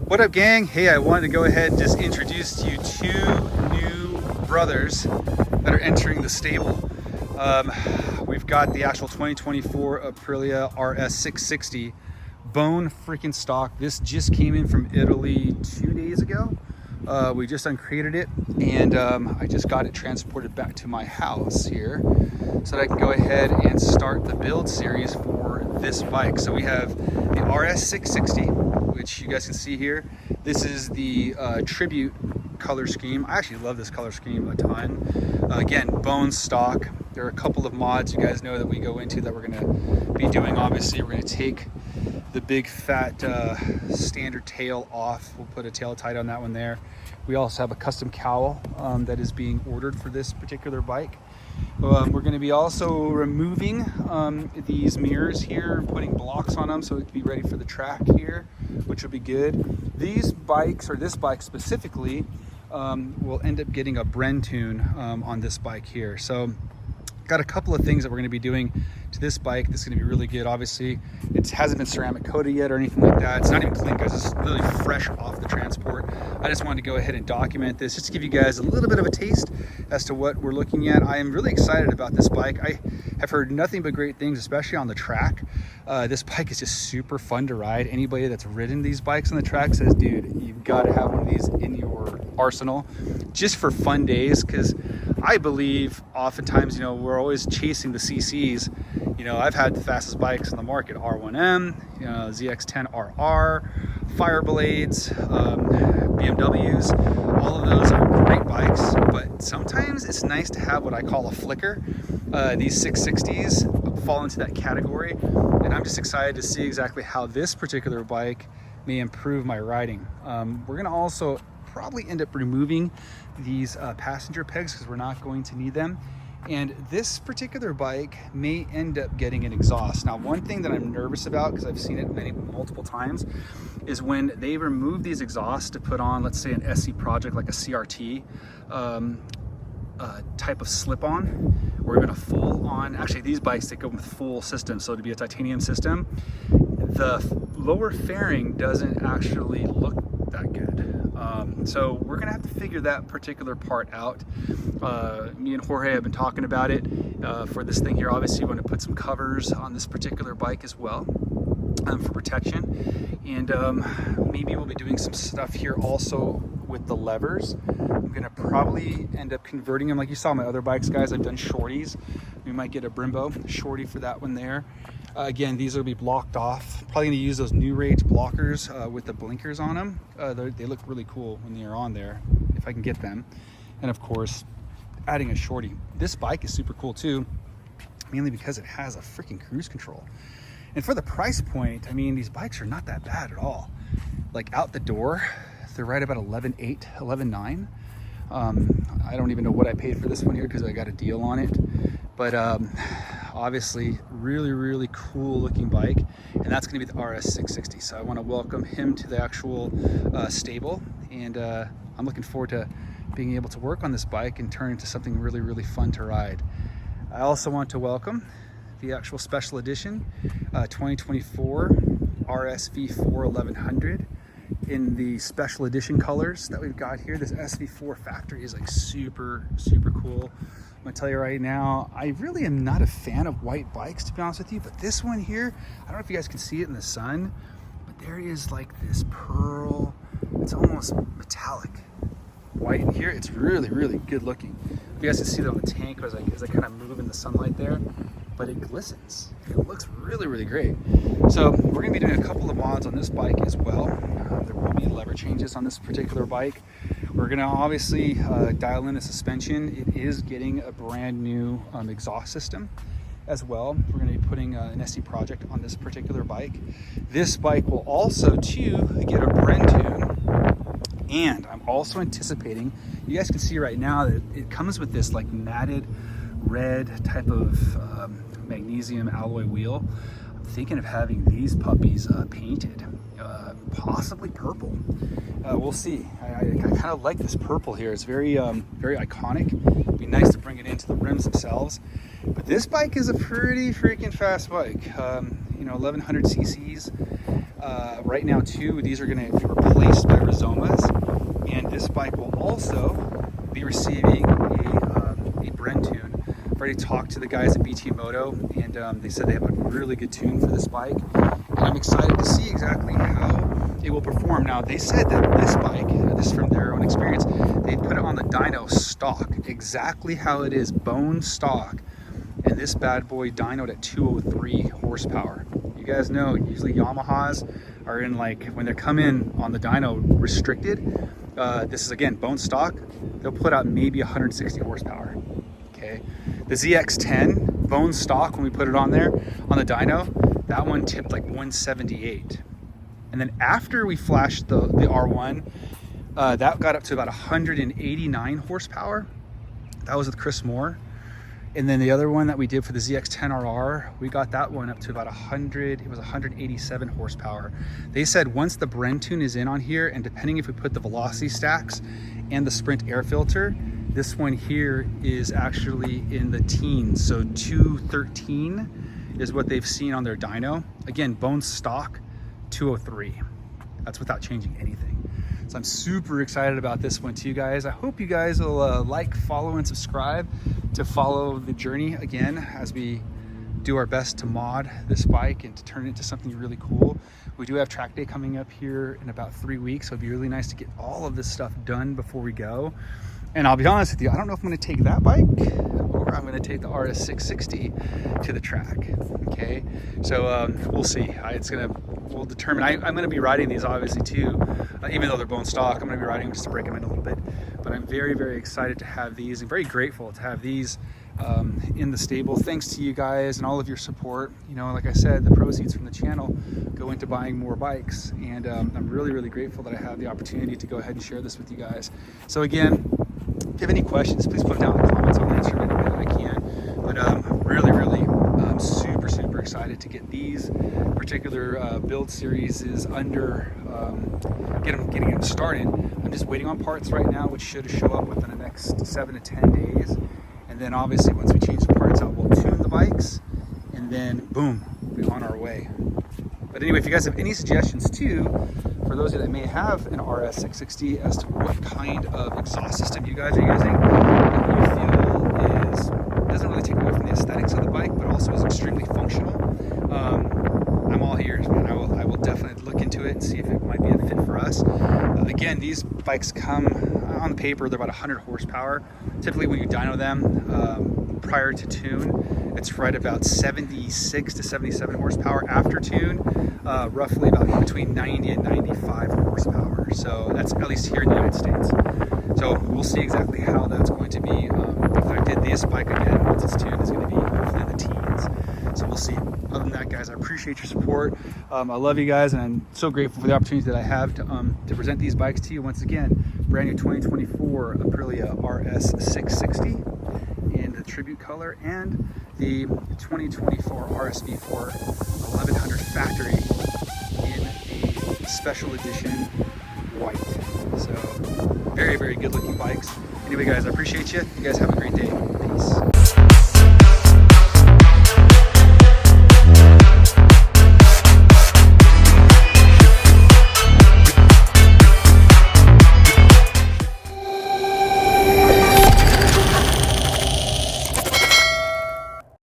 What up, gang? Hey, I wanted to go ahead and just introduce to you two new brothers that are entering the stable. We've got the actual 2024 Aprilia RS660 bone freaking stock. This just came in from Italy 2 days ago. We just uncrated it, and I just got it transported back to my house here so that I can go ahead and start the build series for this bike. So we have the RS660, which you guys can see here. This is the Tribute color scheme. I actually love this color scheme a ton. Again, bone stock. There are a couple of mods you guys know that we go into that we're going to be doing. Obviously, we're going to take the big fat standard tail off. We'll put a tail tight on that one there. We also have a custom cowl that is being ordered for this particular bike. We're going to be also removing these mirrors here, putting blocks on them so it can be ready for the track here, which will be good. These bikes, or this bike specifically, will end up getting a Bren tune on this bike here. So got a couple of things that we're going to be doing to this bike. This is going to be really good. Obviously, it hasn't been ceramic coated yet or anything like that. It's not even clean, guys. It's really fresh off the transport. I just wanted to go ahead and document this just to give you guys a little bit of a taste as to what we're looking at. I am really excited about this bike. I have heard nothing but great things, especially on the track. This bike is just super fun to ride. Anybody that's ridden these bikes on the track says, dude, you've got to have one of these in your arsenal just for fun days, because I believe oftentimes, you know, we're always chasing the CCs. You know, I've had the fastest bikes on the market, R1M, you know, ZX10RR, Fireblades, BMWs. All of those are great bikes, but sometimes it's nice to have what I call a flicker. These 660s fall into that category, and I'm just excited to see exactly how this particular bike may improve my riding. We're gonna also probably end up removing these passenger pegs because we're not going to need them. And this particular bike may end up getting an exhaust. Now, one thing that I'm nervous about, because I've seen it multiple times, is when they remove these exhausts to put on, let's say, an SC project like a CRT type of slip-on, or even a full-on. Actually, these bikes, they go with full systems, so to be a titanium system, the lower fairing doesn't actually look that good. So we're gonna have to figure that particular part out. Me and Jorge have been talking about it for this thing here. Obviously, we want to put some covers on this particular bike as well for protection, and maybe we'll be doing some stuff here also with the levers. I'm gonna probably end up converting them, like you saw my other bikes, guys. I've done shorties. We might get a Brembo shorty for that one there. Again, these will be blocked off. Probably gonna use those new rage blockers with the blinkers on them. They look really cool when they're on there, if I can get them. And of course, adding a shorty. This bike is super cool too, mainly because it has a freaking cruise control. And for the price point, I mean, these bikes are not that bad at all. Like out the door, they're right about 11.8, 11.9. I don't even know what I paid for this one here because I got a deal on it. But obviously, really cool looking bike, and that's going to be the RS660. So I want to welcome him to the actual stable, and I'm looking forward to being able to work on this bike and turn it into something really fun to ride. I also want to welcome the actual special edition 2024 RSV4 1100 in the special edition colors that we've got here. This SV4 factory is like super cool. I'm gonna tell you right now, I really am not a fan of white bikes, to be honest with you, but this one here, I don't know if you guys can see it in the sun, but there is like this pearl, it's almost metallic white in here. It's really good looking. You guys can see that on the tank as I kind of move in the sunlight there, but it glistens. It looks really great. So we're gonna be doing a couple of mods on this bike as well. There will be lever changes on this particular bike. We're gonna obviously dial in the suspension. It is getting a brand new exhaust system as well. We're gonna be putting an SC project on this particular bike. This bike will also too get a Bren tune, and I'm also anticipating, you guys can see right now that it comes with this like matted red type of magnesium alloy wheel. I'm thinking of having these puppies painted, possibly purple. We'll see. I kind of like this purple here. It's very iconic. It'd be nice to bring it into the rims themselves. But this bike is a pretty freaking fast bike. You know, 1100 cc's. Right now too, these are going to be replaced by Rizomas, and this bike will also be receiving a Bren tune. I've already talked to the guys at BT Moto, and they said they have a really good tune for this bike, and I'm excited to see exactly how it will perform. Now, they said that this bike, this is from their own experience, they put it on the dyno stock, exactly how it is, bone stock, and this bad boy dynoed at 203 horsepower. You guys know, usually Yamahas are in, like, when they come in on the dyno restricted, this is again bone stock, they'll put out maybe 160 horsepower. Okay, the ZX10 bone stock, when we put it on there on the dyno, that one tipped like 178. And then after we flashed the R1, that got up to about 189 horsepower. That was with Chris Moore. And then the other one that we did for the ZX10RR, we got that one up to about 100, it was 187 horsepower. They said once the Bren tune is in on here, and depending if we put the velocity stacks and the Sprint air filter, this one here is actually in the teens. So 213 is what they've seen on their dyno. Again, bone stock, 203. That's without changing anything. So I'm super excited about this one too, guys. I hope you guys will like, follow, and subscribe to follow the journey again as we do our best to mod this bike and to turn it into something really cool. We do have track day coming up here in about 3 weeks, so it'd be really nice to get all of this stuff done before we go. And I'll be honest with you, I don't know if I'm going to take that bike or I'm going to take the RS660 to the track. Okay, so we'll see. We'll determine. I'm going to be riding these obviously too, even though they're bone stock. I'm going to be riding them just to break them in a little bit. But I'm very, very excited to have these, and very grateful to have these in the stable. Thanks to you guys and all of your support. You know, like I said, the proceeds from the channel go into buying more bikes, and I'm really, really grateful that I have the opportunity to go ahead and share this with you guys. So again, if you have any questions, please put them down in the comments. I'll answer them any way that I can. But really, really super, super excited to get these particular build series is under, getting them started. I'm just waiting on parts right now, which should show up within the next 7 to 10 days. And then obviously once we change the parts out, we'll tune the bikes, and then boom, we'll be on our way. But anyway, if you guys have any suggestions too, for those of you that may have an RS660 as to what kind of exhaust system you guys are using that you feel doesn't really take away from the aesthetics of the bike, but also is extremely functional, I'm all ears, man. I will definitely look into it and see if it might be a fit for us. Again, these bikes come on the paper, they're about 100 horsepower. Typically when you dyno them prior to tune, it's right about 76 to 77 horsepower. After tune, roughly about between 90 and 95 horsepower. So that's at least here in the United States. So we'll see exactly how that's going to be affected. This bike again, once it's tuned, is going to be hopefully in the teens. So we'll see. Other than that, guys, I appreciate your support. I love you guys, and I'm so grateful for the opportunity that I have to present these bikes to you once again. Brand new 2024 Aprilia RS660 in the Tribute color, and the 2024 RSV4 1100 factory in a special edition white. So very, very good looking bikes. Anyway, guys, I appreciate you. You guys have a great day. Peace.